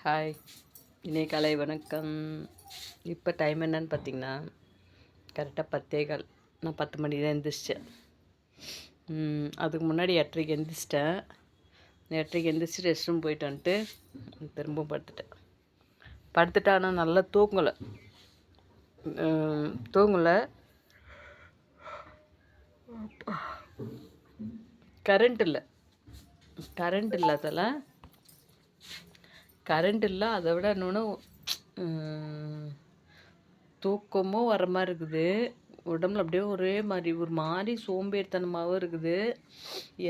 Hi, இணைய காலை வணக்கம். இப்போ டைம் என்னன்னு பார்த்தீங்கன்னா கரெக்டாக 10:15. நான் 10 மணிக்கு தான் எழுந்திரிச்சேன். அதுக்கு முன்னாடி 8:30க்கு எழுந்திரிச்சிட்டேன். 8:30க்கு எழுந்திரிச்சு ரெஸ்ட் ரூம் போயிட்டு வந்துட்டு திரும்பவும் படுத்துட்டேன். ஆனால் நல்லா தூங்கலை. கரண்ட் இல்லாதால கரண்ட் இல்லை. அதை விட இன்னொன்று தூக்கமும் வர மாதிரி இருக்குது. உடம்புல அப்படியே ஒரே மாதிரி ஒரு மாதிரி சோம்பேறித்தனமாகவும் இருக்குது.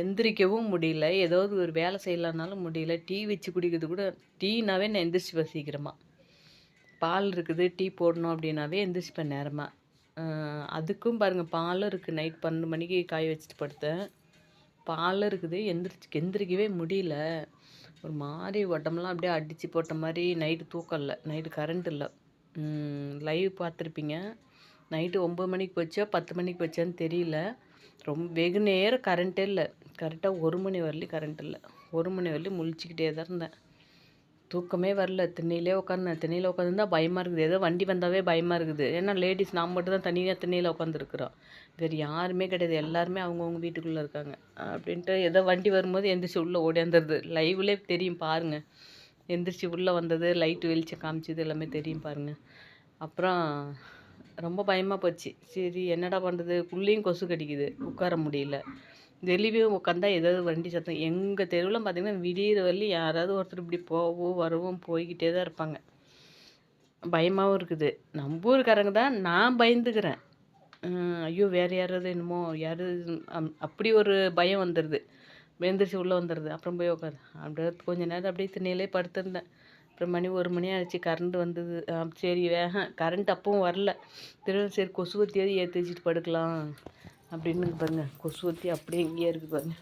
எந்திரிக்கவும் முடியல. ஏதாவது ஒரு வேலை செய்யலான்னாலும் முடியல. டீ வச்சு குடிக்கிறது கூட, டீனாவே நான் எந்திரிச்சு சீக்கிரமாக. பால் இருக்குது, டீ போடணும் அப்படின்னாவே எந்திரிச்சுப்பேன் நேரமாக. அதுக்கும் பாருங்கள், பாலும் இருக்குது. நைட் 12 மணிக்கு காய வச்சுட்டு படுத்தேன். பாலும் இருக்குது. எந்திரிக்கவே முடியல. ஒரு மாதிரி உடம்புலாம் அப்படியே அடித்து போட்ட மாதிரி. நைட்டு தூக்கம் இல்லை. நைட்டு கரண்ட் இல்லை. லைவ் பார்த்துருப்பீங்க. நைட்டு 9 மணிக்கு போச்சோ 10 மணிக்கு போச்சான்னு தெரியல. வெகு நேரம் கரண்ட்டே இல்லை. கரெக்டாக 1 மணி வரலையும் கரண்ட் இல்லை. 1 மணி வரலையும் முழிச்சிக்கிட்டே தான் இருந்தேன். தூக்கமே வரல. திண்ணையிலே உட்காந்தேன். திண்ணையில் உட்காந்துருந்தா பயமாக இருக்குது. ஏதோ வண்டி வந்தாவே பயமாக இருக்குது. ஏன்னா லேடிஸ் நாம் மட்டும் தான் தனியாக திண்ணையில் உட்காந்துருக்குறோம். வேறு யாருமே கிடையாது. எல்லாருமே அவங்கவுங்க வீட்டுக்குள்ளே இருக்காங்க. அப்படின்ட்டு ஏதோ வண்டி வரும்போது எந்திரிச்சு உள்ளே ஓடியாந்துருது. லைவ்லேயே தெரியும் பாருங்கள். எந்திரிச்சு உள்ளே வந்தது, லைட்டு வெளிச்சம் காமிச்சது எல்லாமே தெரியும் பாருங்கள். அப்புறம் ரொம்ப பயமாக போச்சு. சரி என்னடா பண்ணுறது, உள்ளேயும் கொசு கடிக்குது, உட்கார முடியல. வெளியவும் உட்காந்தா ஏதாவது வண்டி சத்தம். எங்கள் தெருவில் பார்த்திங்கன்னா விடியிற வரலையும் யாராவது ஒருத்தர் இப்படி போகவும் வரவும் போய்கிட்டே தான் இருப்பாங்க. பயமாகவும் இருக்குது. நம்ம ஊருக்காரங்க தான். நான் பயந்துக்கிறேன். ஐயோ வேறு யாராவது என்னமோ அப்படி ஒரு பயம் வந்துடுது. எழுந்திரிச்சு உள்ளே வந்துடுது. அப்புறம் போய் உட்காந்து அப்படியே கொஞ்சம் நேரம் அப்படியே திண்ணையிலே படுத்திருந்தேன். அப்புறம் 1 மணி ஆச்சு, கரண்ட் வந்தது. சரி கரண்ட் அப்பவும் வரல. திரும்ப சரி கொசுவத்தியாவது ஏற்றி வச்சுட்டு படுக்கலாம் அப்படின்னு பாருங்க. கொசுவத்தி அப்படியே இங்கேயே இருக்குது பாருங்க,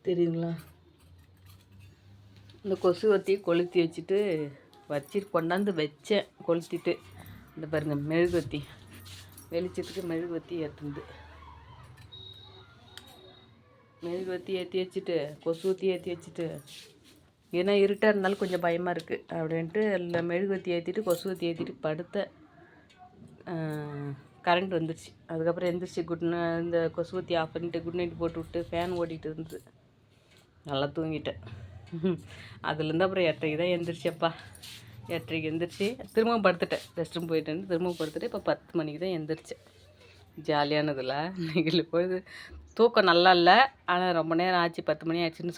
தெரியுங்களா? இந்த கொசுவத்தியை கொளுத்தி வச்சுட்டு கொண்டாந்து வச்சேன். கொளுத்திட்டு இந்த பாருங்க, மெழுகுவத்தி வெளிச்சத்துக்கு மெழுகுவத்தி ஏற்றி வச்சுட்டு கொசுவத்தி ஏற்றி வச்சுட்டு, ஏன்னா இருட்டாக இருந்தாலும் கொஞ்சம் பயமாக இருக்குது அப்படின்ட்டு எல்லாம் மெழுகுவத்தி ஏற்றிட்டு கொசுவத்தி ஏற்றிட்டு படுத்தேன். கரண்ட் வந்துடுச்சு. அதுக்கப்புறம் எந்திரிச்சு இந்த கொசுவத்தி ஆஃப் பண்ணிட்டு குட் நைட் போட்டு விட்டு ஃபேன் ஓடிட்டு இருந்தது. நல்லா தூங்கிட்டேன். அதுலேருந்து அப்புறம் 8:30க்கு தான் எந்திரிச்சப்பா. 8:30க்கு எந்திரிச்சு திரும்பவும் படுத்துட்டேன். ரெஸ்ட் ரூம் போயிட்டு திரும்பவும் படுத்துட்டு இப்போ 10 மணிக்கு தான் எந்திரிச்சேன். ஜாலியானதில்ல. நெகிழ் பொழுது தூக்கம் நல்லா இல்லை. ஆனால் ரொம்ப நேரம் ஆச்சு. 10 மணி ஆச்சுன்னு